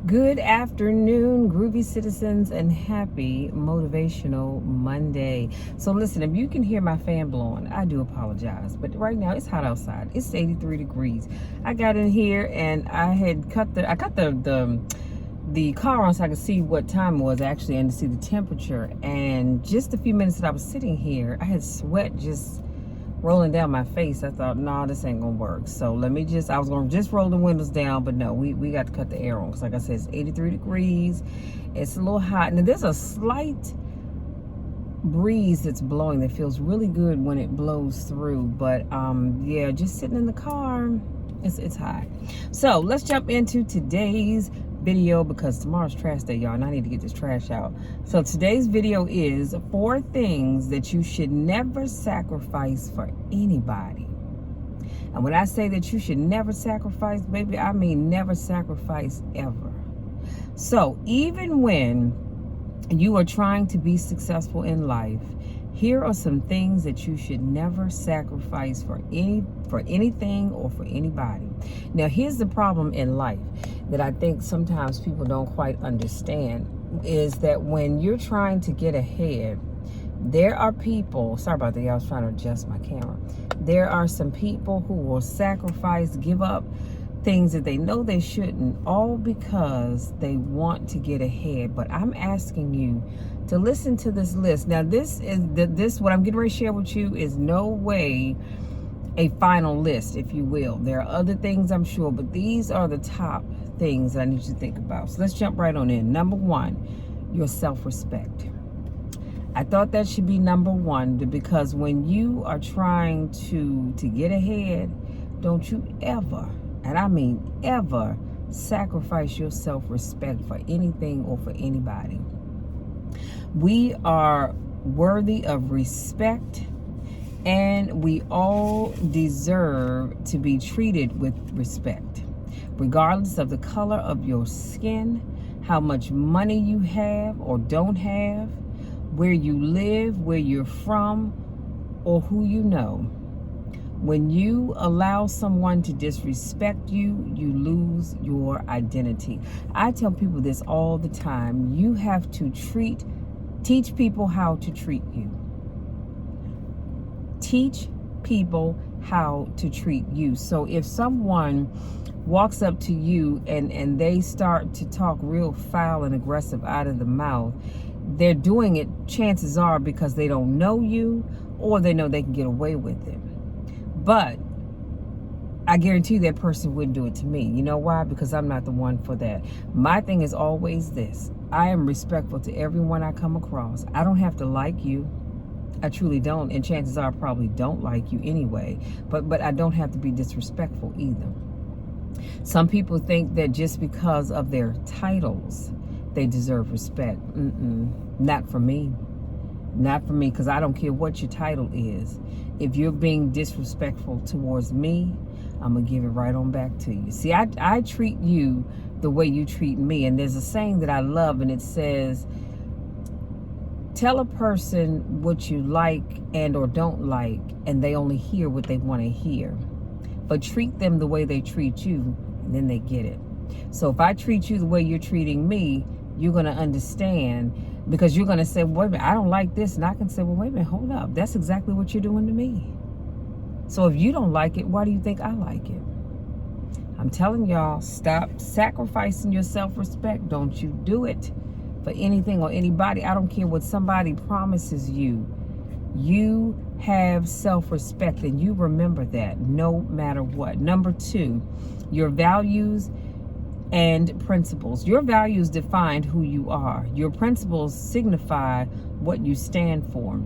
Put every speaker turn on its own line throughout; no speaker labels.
Good afternoon, groovy citizens, and happy motivational Monday. So listen, if you can hear my fan blowing, I do apologize. But right now it's hot outside. It's 83 degrees. I got in here and I had cut the car on so I could see what time it was actually and to see the temperature. And just a few minutes that I was sitting here, I had sweat just rolling down my face. I thought, nah, this ain't gonna work. So I was gonna just roll the windows down, but no, we got to cut the air on. Because like I said, it's 83 degrees. It's a little hot. And there's a slight breeze that's blowing that feels really good when it blows through. But yeah, just sitting in the car, it's hot. So let's jump into today's video because tomorrow's trash day, y'all, and I need to get this trash out. So today's video is 4 things that you should never sacrifice for anybody. And when I say that you should never sacrifice, baby, I mean never sacrifice ever. So even when you are trying to be successful in life, here are some things that you should never sacrifice for anything or for anybody. Now, here's the problem in life that I think sometimes people don't quite understand is that when you're trying to get ahead, there are people, sorry about that, I was trying to adjust my camera. There are some people who will sacrifice, give up things that they know they shouldn't, all because they want to get ahead. But I'm asking you to listen to this list. Now, this what I'm getting ready to share with you is no way a final list, if you will. There are other things, I'm sure, but these are the top things that I need you to think about. So let's jump right on in. Number 1, your self-respect. I thought that should be number 1 because when you are trying to get ahead, don't you ever, and I mean ever, sacrifice your self-respect for anything or for anybody. We are worthy of respect, and we all deserve to be treated with respect, regardless of the color of your skin, how much money you have or don't have, where you live, where you're from, or who you know. When you allow someone to disrespect you, you lose your identity. I tell people this all the time. You have to teach people how to treat you. Teach people how to treat you. So if someone walks up to you and they start to talk real foul and aggressive out of the mouth, they're doing it, chances are, because they don't know you or they know they can get away with it. But I guarantee that person wouldn't do it to me. You know why? Because I'm not the one for that. My thing is always this. I am respectful to everyone I come across. I don't have to like you. I truly don't. And chances are I probably don't like you anyway. But I don't have to be disrespectful either. Some people think that just because of their titles, they deserve respect. Not for me. Not for me, because I don't care what your title is. If you're being disrespectful towards me, I'm going to give it right on back to you. See, I treat you the way you treat me. And there's a saying that I love, and it says, tell a person what you like and or don't like, and they only hear what they want to hear. But treat them the way they treat you, and then they get it. So if I treat you the way you're treating me, you're going to understand, because you're going to say, wait a minute, I don't like this. And I can say, well, wait a minute, hold up. That's exactly what you're doing to me. So if you don't like it, why do you think I like it? I'm telling y'all, stop sacrificing your self-respect. Don't you do it for anything or anybody. I don't care what somebody promises you. You have self-respect, and you remember that no matter what. Number 2, your values and principles. Your values define who you are. Your principles signify what you stand for.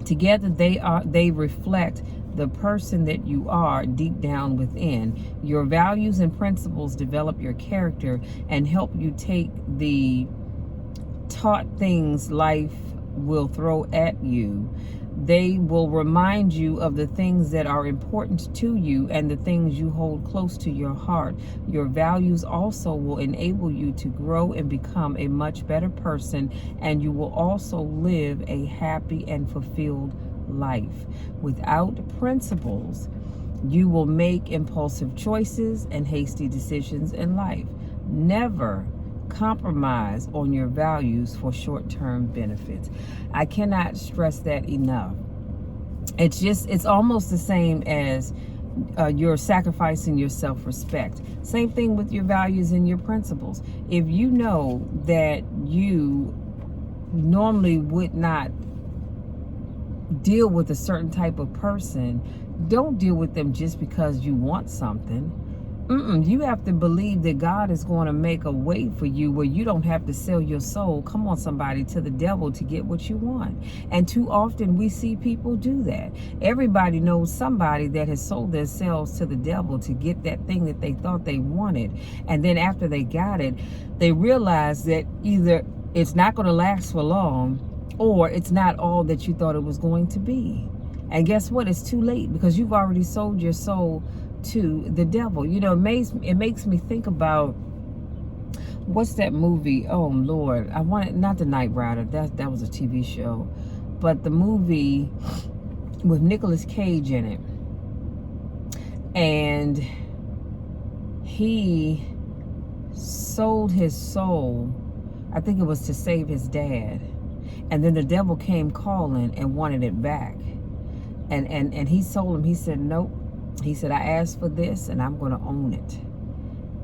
Together they reflect the person that you are deep down within. Your values and principles develop your character and help you take the taut things life will throw at you. They will remind you of the things that are important to you and the things you hold close to your heart. Your values also will enable you to grow and become a much better person, and you will also live a happy and fulfilled life. Without principles, You will make impulsive choices and hasty decisions in life. Never compromise on your values for short-term benefits. I cannot stress that enough. It's almost the same as you're sacrificing your self-respect. Same thing with your values and your principles. If you know that you normally would not deal with a certain type of person, don't deal with them just because you want something. You have to believe that God is going to make a way for you where you don't have to sell your soul, come on somebody, to the devil to get what you want. And too often we see people do that. Everybody knows somebody that has sold themselves to the devil to get that thing that they thought they wanted. And then after they got it, they realize that either it's not going to last for long, or it's not all that you thought it was going to be. And guess what? It's too late, because you've already sold your soul to the devil. You know, it makes me think about, what's that movie? Oh Lord, I wanted, not The Knight Rider, that was a TV show, but the movie with Nicolas Cage in it. And he sold his soul, I think it was to save his dad. And then the devil came calling and wanted it back. And he told him, he said, nope. He said, I asked for this and I'm going to own it.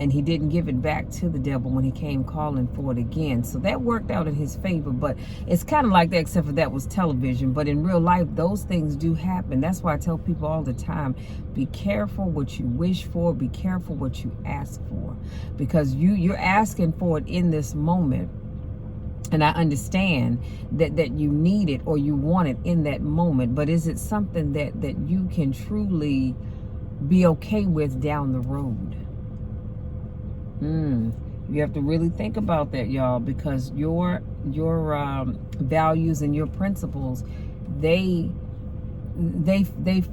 And he didn't give it back to the devil when he came calling for it again. So that worked out in his favor. But it's kind of like that, except for that was television. But in real life, those things do happen. That's why I tell people all the time, be careful what you wish for. Be careful what you ask for. Because you're asking for it in this moment. And I understand that you need it or you want it in that moment. But is it something that you can truly be okay with down the road? You have to really think about that, y'all, because your values and your principles, they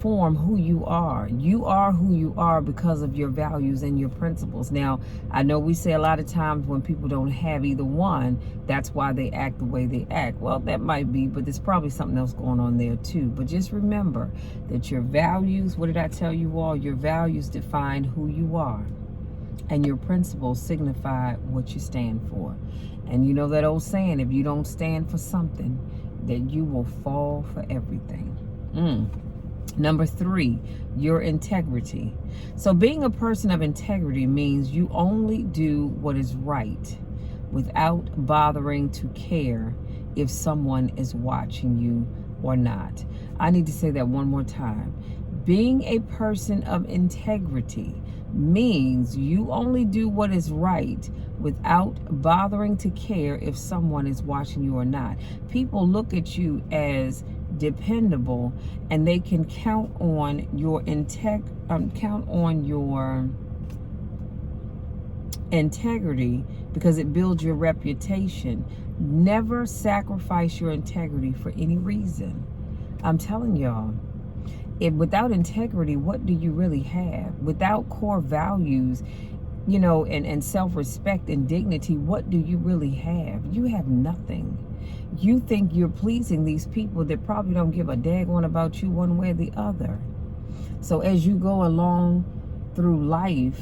form who you are. You are who you are because of your values and your principles. Now, I know we say a lot of times when people don't have either one, that's why they act the way they act. Well, that might be, but there's probably something else going on there too. But just remember that your values, what did I tell you all? Your values define who you are, and your principles signify what you stand for. And you know that old saying, if you don't stand for something, that you will fall for everything. Number 3, your integrity. So being a person of integrity means you only do what is right without bothering to care if someone is watching you or not. I need to say that one more time. Being a person of integrity means you only do what is right without bothering to care if someone is watching you or not. People look at you as dependable, and they can count on your integrity because it builds your reputation. Never sacrifice your integrity for any reason. I'm telling y'all, without integrity, what do you really have? Without core values, you know, and self-respect and dignity, what do you really have? You have nothing. You think you're pleasing these people that probably don't give a daggone about you one way or the other. So as you go along through life,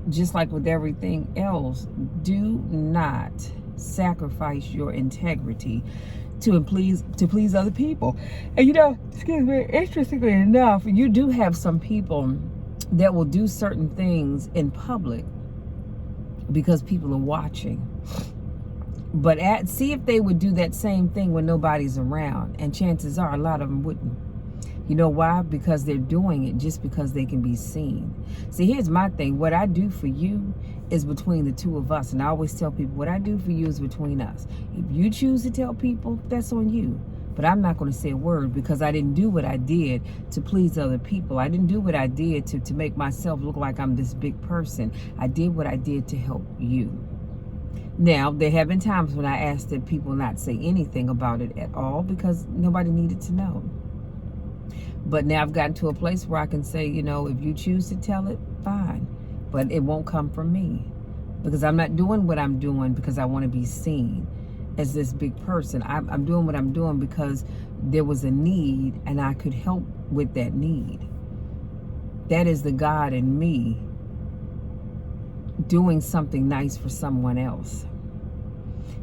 just like with everything else, do not sacrifice your integrity to please other people. And you know, excuse me, interestingly enough, you do have some people that will do certain things in public because people are watching. But see if they would do that same thing when nobody's around. And chances are a lot of them wouldn't. You know why? Because they're doing it just because they can be seen. See, here's my thing. What I do for you is between the two of us. And I always tell people, what I do for you is between us. If you choose to tell people, that's on you. But I'm not going to say a word, because I didn't do what I did to please other people. I didn't do what I did to make myself look like I'm this big person. I did what I did to help you. Now, there have been times when I asked that people not say anything about it at all because nobody needed to know. But now I've gotten to a place where I can say, you know, if you choose to tell it, fine. But it won't come from me, because I'm not doing what I'm doing because I want to be seen as this big person. I'm doing what I'm doing because there was a need and I could help with that need. That is the God in me doing something nice for someone else.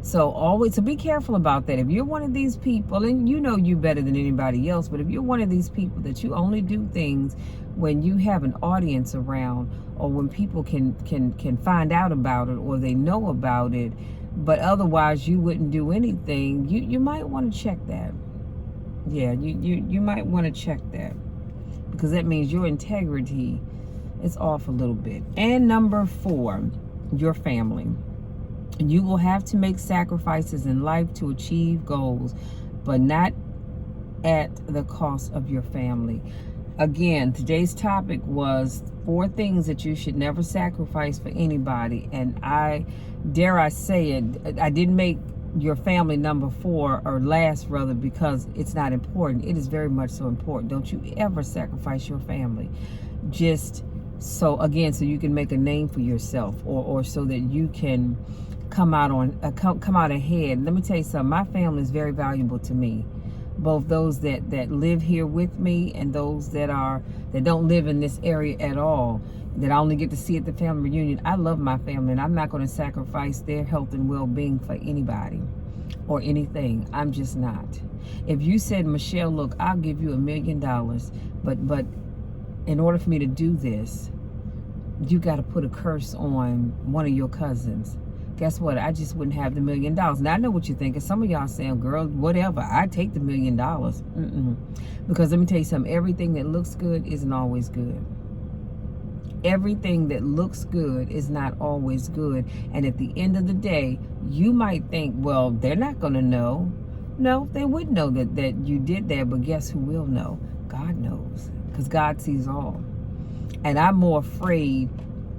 So always, so be careful about that. If you're one of these people, and you know you better than anybody else, but if you're one of these people that you only do things when you have an audience around, or when people can find out about it, or they know about it, but otherwise you wouldn't do anything, you might want to check that. Yeah, you might want to check that, because that means your integrity is off a little bit. And number 4, your family. You will have to make sacrifices in life to achieve goals, but not at the cost of your family. Again, today's topic was 4 things that you should never sacrifice for anybody. And I say it, I didn't make your family number 4, or last rather, because it's not important. It is very much so important. Don't you ever sacrifice your family. Just so, again, so you can make a name for yourself, or so that you can come out ahead. Let me tell you something. My family is very valuable to me, both those that live here with me, and those that don't live in this area at all, that I only get to see at the family reunion. I love my family, and I'm not going to sacrifice their health and well-being for anybody or anything. I'm just not. If you said, Michelle, look, I'll give you $1 million, but in order for me to do this, you got to put a curse on one of your cousins. Guess what? I just wouldn't have the $1 million. Now, I know what you're thinking. Some of y'all saying, girl, whatever, I take the $1 million. Because let me tell you something. Everything that looks good isn't always good. Everything that looks good is not always good. And at the end of the day, you might think, well, they're not going to know. No, they would know that you did that. But guess who will know? God knows. Because God sees all. And I'm more afraid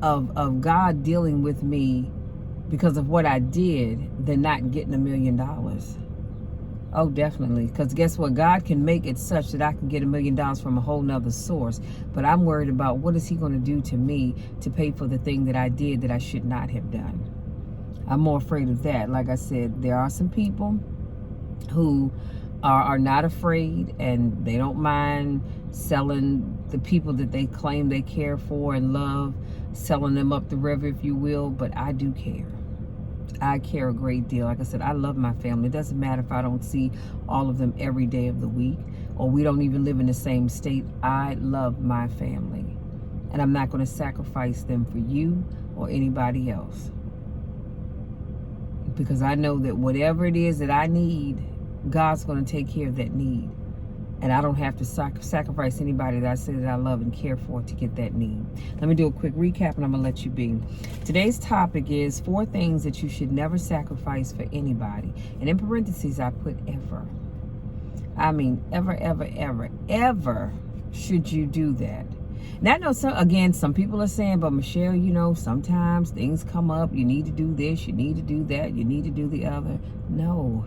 of God dealing with me because of what I did than not getting $1 million. Oh, definitely. Because guess what? God can make it such that I can get $1 million from a whole nother source. But I'm worried about what is he going to do to me to pay for the thing that I did that I should not have done. I'm more afraid of that. Like I said, there are some people who are not afraid, and they don't mind selling the people that they claim they care for and love, selling them up the river, if you will. But I do care. I care a great deal. Like I said, I love my family. It doesn't matter if I don't see all of them every day of the week, or we don't even live in the same state. I love my family, and I'm not going to sacrifice them for you or anybody else, because I know that whatever it is that I need, God's going to take care of that need. And I don't have to sacrifice anybody that I say that I love and care for to get that need. Let me do a quick recap, and I'm going to let you be. Today's topic is 4 things that you should never sacrifice for anybody. And in parentheses, I put ever. I mean, ever should you do that. Now, I know, some people are saying, but Michelle, sometimes things come up. You need to do this. You need to do that. You need to do the other. No.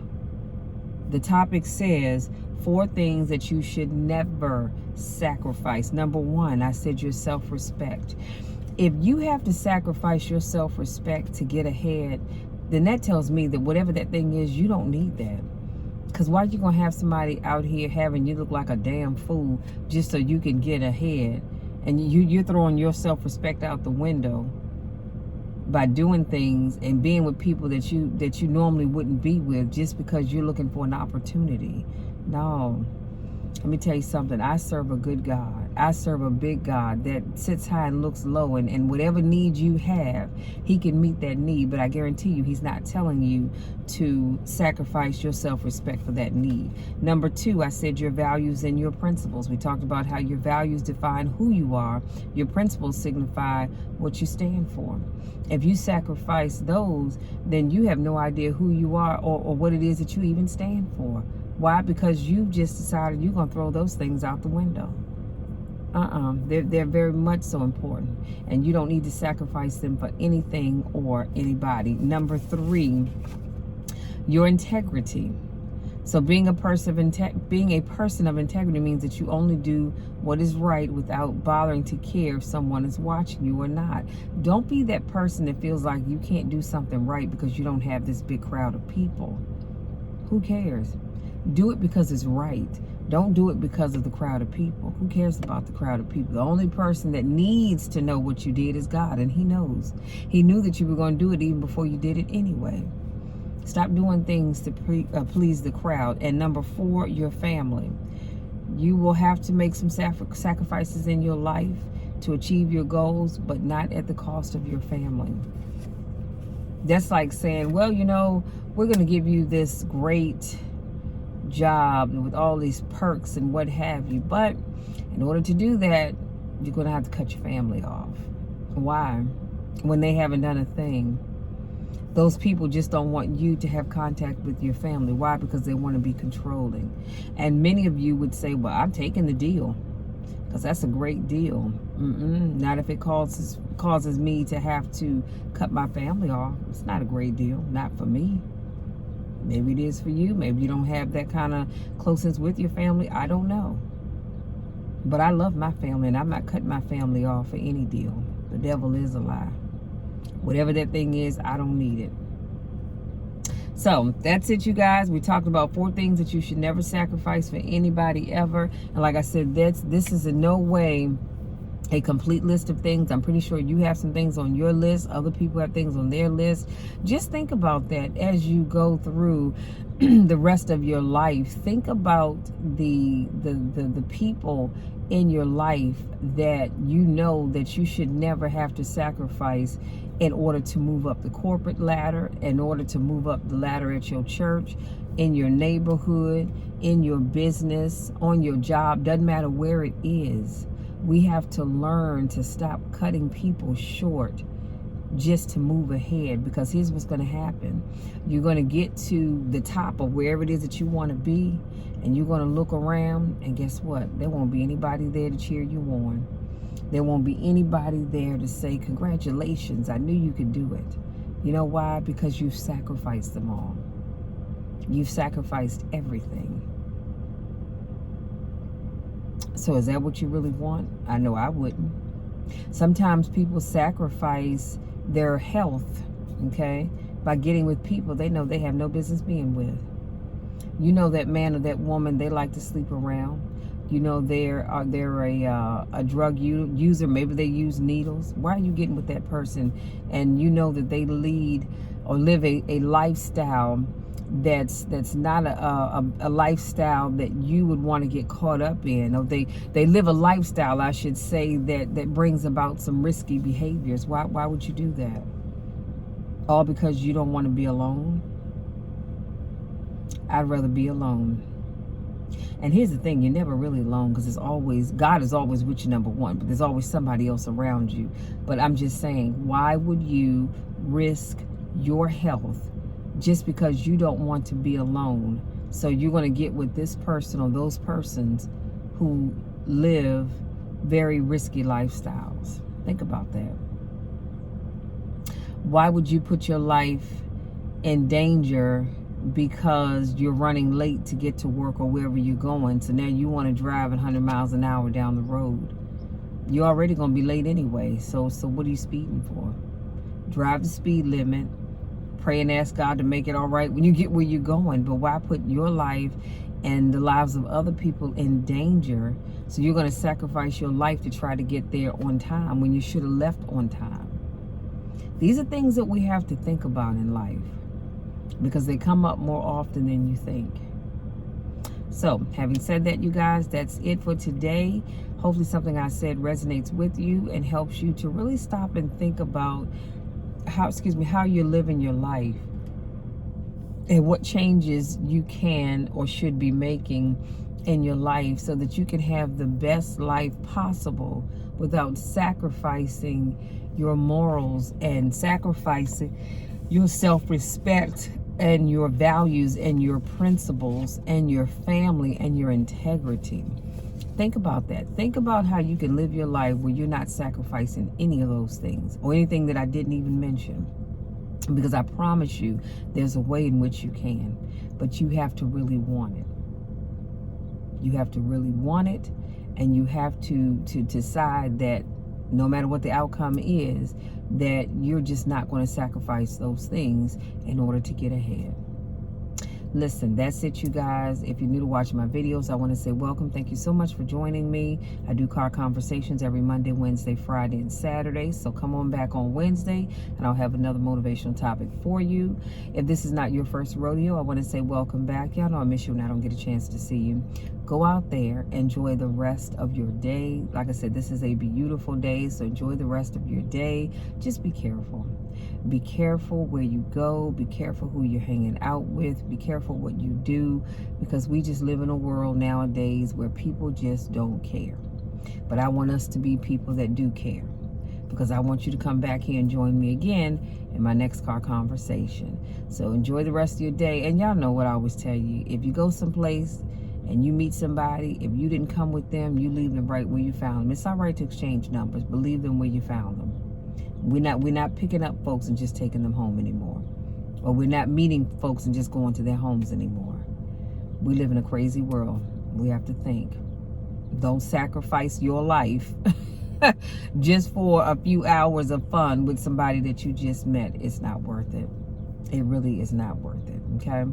The topic says 4 things that you should never sacrifice. Number 1, I said your self-respect. If you have to sacrifice your self-respect to get ahead, then that tells me that whatever that thing is, you don't need that. Because why are you going to have somebody out here having you look like a damn fool just so you can get ahead? And you're throwing your self-respect out the window by doing things and being with people that you normally wouldn't be with just because you're looking for an opportunity. No. Let me tell you something. I serve a good God. I serve a big God that sits high and looks low, and whatever need you have, he can meet that need. But I guarantee you, he's not telling you to sacrifice your self-respect for that need. Number 2, I said your values and your principles. We talked about how your values define who you are. Your principles signify what you stand for. If you sacrifice those, then you have no idea who you are or what it is that you even stand for. Why? Because you've just decided you're going to throw those things out the window. They're very much so important. And you don't need to sacrifice them for anything or anybody. Number 3, your integrity. So being a person of integrity means that you only do what is right without bothering to care if someone is watching you or not. Don't be that person that feels like you can't do something right because you don't have this big crowd of people. Who cares? Do it because it's right. Don't do it because of the crowd of people. Who cares about the crowd of people? The only person that needs to know what you did is God, and he knows. He knew that you were going to do it even before you did it anyway. Stop doing things to please the crowd. And number 4, your family. You will have to make some sacrifices in your life to achieve your goals, but not at the cost of your family. That's like saying, well, we're going to give you this great job with all these perks and what have you. But in order to do that, you're going to have to cut your family off. Why? When they haven't done a thing. Those people just don't want you to have contact with your family. Why? Because they want to be controlling. And many of you would say, well, I'm taking the deal because that's a great deal. Not if it causes me to have to cut my family off. It's not a great deal. Not for me. Maybe it is for you. Maybe you don't have that kind of closeness with your family. I don't know. But I love my family, and I'm not cutting my family off for any deal. The devil is a lie. Whatever that thing is, I don't need it. So that's it, you guys. We talked about 4 things that you should never sacrifice for anybody ever. And like I said, this is in no way a complete list of things. I'm pretty sure you have some things on your list. Other people have things on their list. Just think about that as you go through the rest of your life. Think about the people in your life that you know that you should never have to sacrifice in order to move up the corporate ladder, in order to move up the ladder at your church, in your neighborhood, in your business, on your job. Doesn't matter where it is. We have to learn to stop cutting people short just to move ahead, because here's what's going to happen. You're going to get to the top of wherever it is that you want to be, and you're going to look around, and guess what? There won't be anybody there to cheer you on. There won't be anybody there to say, congratulations, I knew you could do it. You know why? Because you've sacrificed them all. You've sacrificed everything. So is that what you really want? I know I wouldn't. Sometimes people sacrifice their health, okay, by getting with people they know they have no business being with. You know that man or that woman, they like to sleep around. You know they're a drug user. Maybe they use needles. Why are you getting with that person? And you know that they lead or live a lifestyle that's not a lifestyle that you would want to get caught up in. Or they live a lifestyle, I should say, that brings about some risky behaviors. Why would you do that? All because you don't want to be alone? I'd rather be alone. And here's the thing, you're never really alone, because God is always with you, number 1, but there's always somebody else around you. But I'm just saying, why would you risk your health just because you don't want to be alone? So you're going to get with this person or those persons who live very risky lifestyles. Think about that. Why would you put your life in danger because you're running late to get to work or wherever you're going? So now you want to drive 100 miles an hour down the road. You're already going to be late anyway. So what are you speeding for? Drive the speed limit. Pray and ask God to make it all right when you get where you're going. But why put your life and the lives of other people in danger? So you're going to sacrifice your life to try to get there on time when you should have left on time. These are things that we have to think about in life, because they come up more often than you think. So, having said that, you guys, that's it for today. Hopefully something I said resonates with you and helps you to really stop and think about how you're living your life and what changes you can or should be making in your life so that you can have the best life possible without sacrificing your morals and sacrificing your self-respect and your values and your principles and your family and your integrity. Think about that. Think about how you can live your life where you're not sacrificing any of those things or anything that I didn't even mention. Because I promise you, there's a way in which you can, but you have to really want it. You have to really want it, and you have to decide that no matter what the outcome is, that you're just not going to sacrifice those things in order to get ahead. Listen, that's it, you guys. If you're new to watching my videos, I want to say welcome. Thank you so much for joining me. I do car conversations every Monday, Wednesday, Friday, and Saturday. So come on back on Wednesday and I'll have another motivational topic for you. If this is not your first rodeo, I want to say welcome back. Y'all know I miss you and I don't get a chance to see you. Go out there, enjoy the rest of your day. Like I said, this is a beautiful day, so enjoy the rest of your day. Just be careful. Be careful where you go. Be careful who you're hanging out with. Be careful what you do, because we just live in a world nowadays where people just don't care. But I want us to be people that do care, because I want you to come back here and join me again in my next car conversation. So enjoy the rest of your day. And y'all know what I always tell you. If you go someplace and you meet somebody, if you didn't come with them, you leave them right where you found them. It's all right to exchange numbers, but leave them where you found them. We're not picking up folks and just taking them home anymore. Or we're not meeting folks and just going to their homes anymore. We live in a crazy world. We have to think. Don't sacrifice your life just for a few hours of fun with somebody that you just met. It's not worth it. It really is not worth it, okay?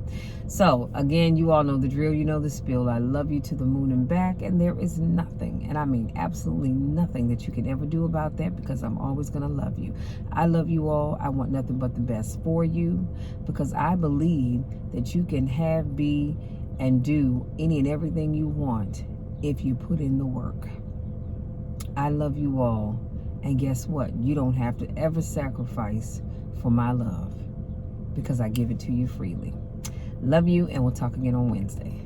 So, again, you all know the drill. You know the spiel. I love you to the moon and back, and there is nothing, and I mean absolutely nothing, that you can ever do about that, because I'm always going to love you. I love you all. I want nothing but the best for you, because I believe that you can have, be, and do any and everything you want if you put in the work. I love you all, and guess what? You don't have to ever sacrifice for my love, because I give it to you freely. Love you, and we'll talk again on Wednesday.